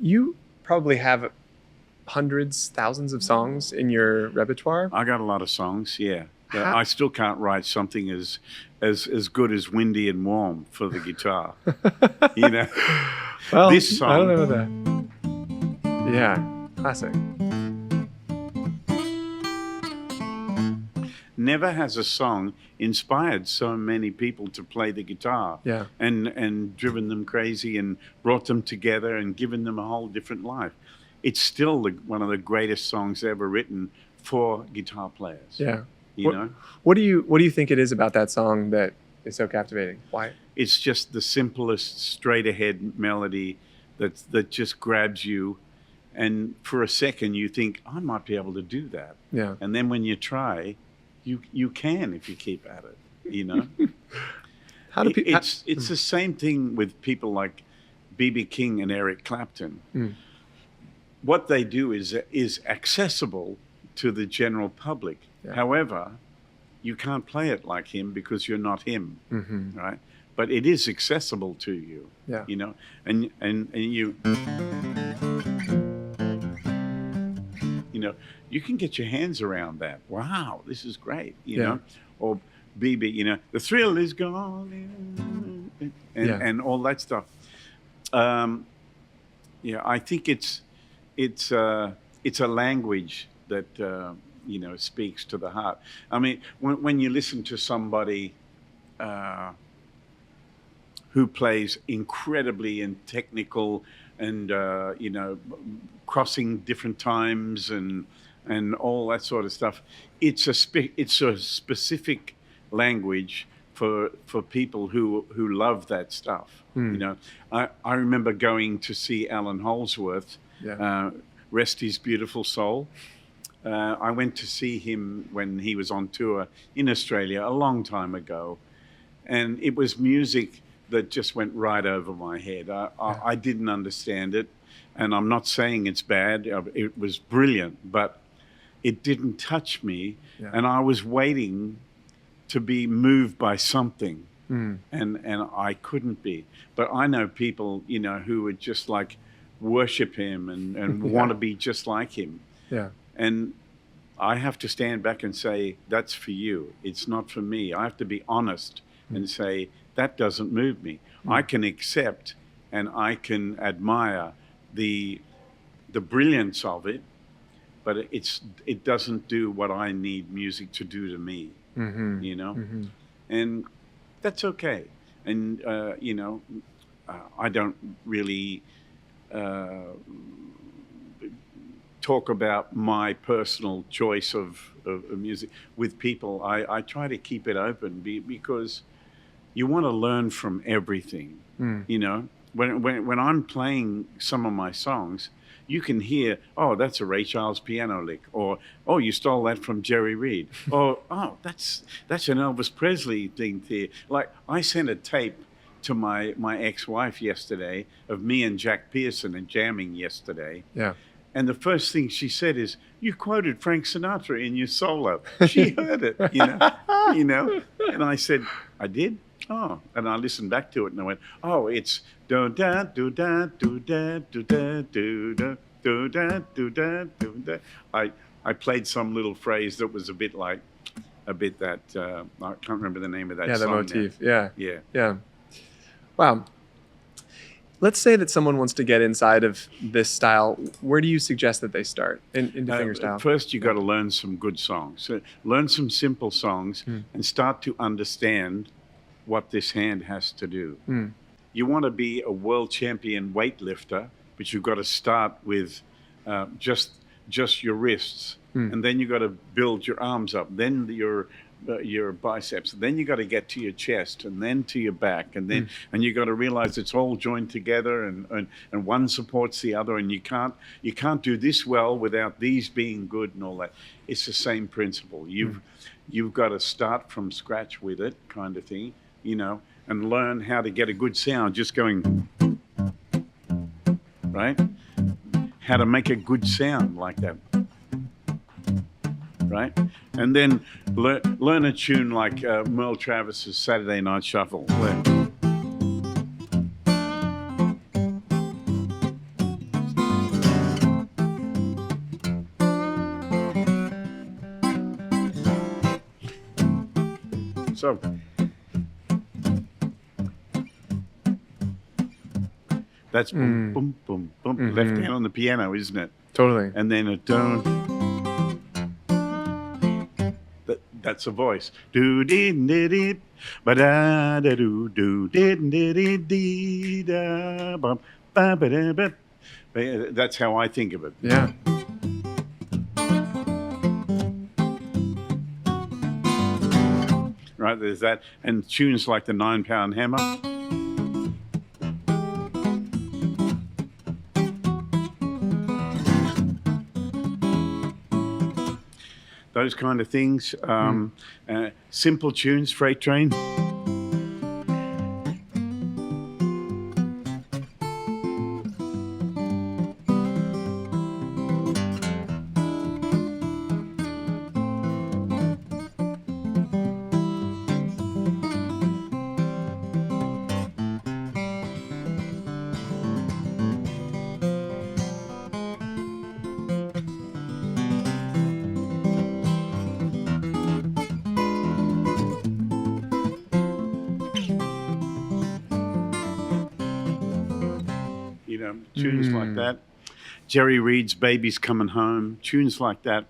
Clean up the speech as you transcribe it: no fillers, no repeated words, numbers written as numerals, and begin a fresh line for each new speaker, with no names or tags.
You probably have hundreds, thousands of songs in your repertoire.
I got a lot of songs, yeah. But
How-
I still can't write something as good as Windy and Warm for the guitar. You know,
Well,
this
I don't
song,
know about that. Yeah, classic.
never has a song inspired so many people to play the guitar.
Yeah.
And driven them crazy and brought them together and given them a whole different life. It's still one of the greatest songs ever written for guitar players.
Yeah.
You know?
What do you think it is about that song that is so captivating? Why?
It's just the simplest, straight ahead melody that just grabs you. And for a second you think, I might be able to do that.
Yeah.
And then when you try, you can if you keep at it, you know?
How do people?
It's the same thing with people like B.B. King and Eric Clapton. What they do is accessible to the general public.
Yeah.
However, you can't play it like him because you're not him, right? But it is accessible to you,
Yeah.
you know, and you know, you can get your hands around that. Wow, this is great, you know. Or BB, you know, the thrill is gone, and all that stuff. Yeah, I think it's a language that you know, speaks to the heart. I mean, when you listen to somebody who plays incredibly and technical and you know, crossing different times and all that sort of stuff, it's a specific language for people who love that stuff. You know, I remember going to see Alan Holdsworth, rest his beautiful soul. I went to see him when he was on tour in Australia a long time ago, and it was music that just went right over my head. I didn't understand it, and I'm not saying it's bad. It was brilliant, but it didn't touch me, and I was waiting to be moved by something, and I couldn't be. But I know people, you know, who would just like worship him and want to be just like him.
Yeah.
And I have to stand back and say, that's for you. It's not for me. I have to be honest and say, that doesn't move me. I can accept and I can admire the brilliance of it, but it doesn't do what I need music to do to me, you know? And that's okay. And, you know, I don't really talk about my personal choice of music with people. I try to keep it open because you want to learn from everything. You know, when I'm playing some of my songs, you can hear, oh, that's a Ray Charles piano lick, or oh, you stole that from Jerry Reed, or oh, that's an Elvis Presley thing there. Like I sent a tape to my ex-wife yesterday of me and Jack Pearson and jamming yesterday.
Yeah.
And the first thing she said is, "You quoted Frank Sinatra in your solo." She heard it, you know. And I said, "I did." Oh, and I listened back to it and I went, "Oh, it's do da do da do da do da do da do da do da do da." I played some little phrase that was a bit that I can't remember the name of that song.
The motif.
Now.
Yeah. Wow. Let's say that someone wants to get inside of this style. Where do you suggest that they start into fingerstyle?
First, you got to learn some good songs. So learn some simple songs and start to understand what this hand has to do. You want to be a world champion weightlifter, but you've got to start with just your wrists, and then you got to build your arms up, then your biceps, then you got to get to your chest, and then to your back, and then and you got to realize it's all joined together, and one supports the other, and you can't do this well without these being good and all that. It's the same principle. You've got to start from scratch with it, kind of thing, you know, and learn how to get a good sound just going, right? How to make a good sound like that, right? And then learn a tune like Merle Travis's Saturday Night Shuffle. So that's boom, boom, boom, boom. Left hand on the piano, isn't it?
Totally.
And then a don't. That's a voice. Do dee dee dee, ba da da do do dee dee dee dee da bum ba ba da ba. That's how I think of it.
Yeah.
Right, there's that, and tunes like the 9-Pound Hammer. Those kind of things. Simple tunes, Freight Train. Tunes like that. Jerry Reed's Baby's Coming Home, tunes like that.